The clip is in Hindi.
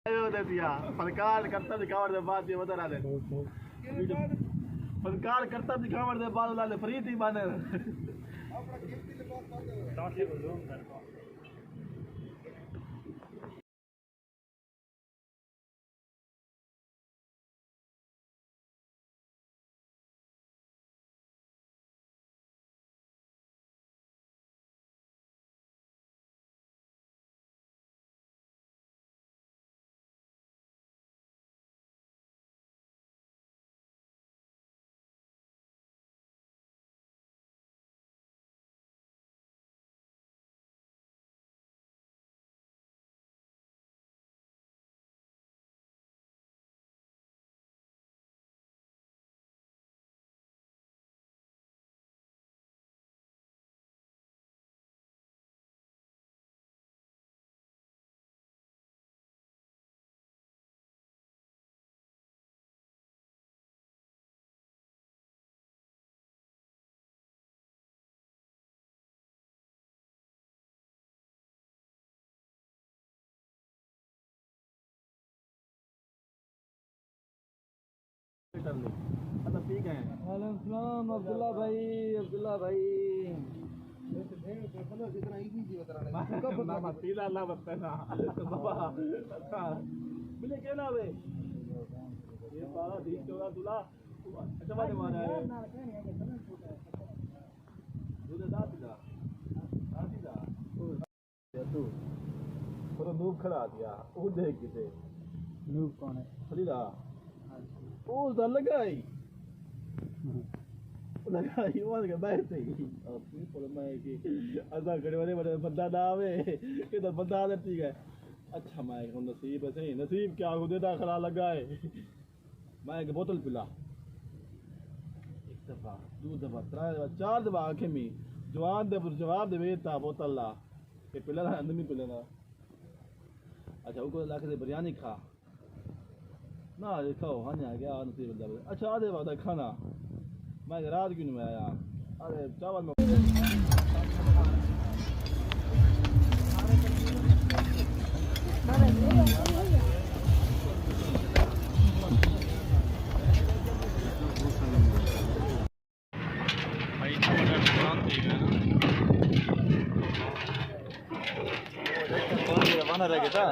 दे दिया फनकार करता दिखावट दे बाद ये बता रहे फनकार करता दिखावट दे बाद लाले फ्री थी बाने अच्छा ठीक है वालेकुम अब्दुल्ला भाई पीला अल्लाह बता ना बाबा मिले क्या ना बे ये बाला दी चोरा दूल्हा अच्छा बात माना है दूध दादा तू तो नूब खड़ा दिया वो देख किसे नूब कौन है खलीला ओ लगाई वो के बैठे और पीपल में कि अदा घड़े वाले बंदा ना आवे इधर बंदा आ ठीक है अच्छा मैं नसीब है सही नसीब क्या हो देता खड़ा लगा है मैं एक बोतल पिला एक दफा दो दफा चार दफा आंखें में जवाब दे बेटा बोतल ला ये पिला आदमी पिला ना अच्छा उनको लाके दे बिरयानी खा ना देखो हाँ आ गया नसीब अच्छा आधे वक्त खाना मैं रात क्यों नहीं आया अरे चावल में रह गया था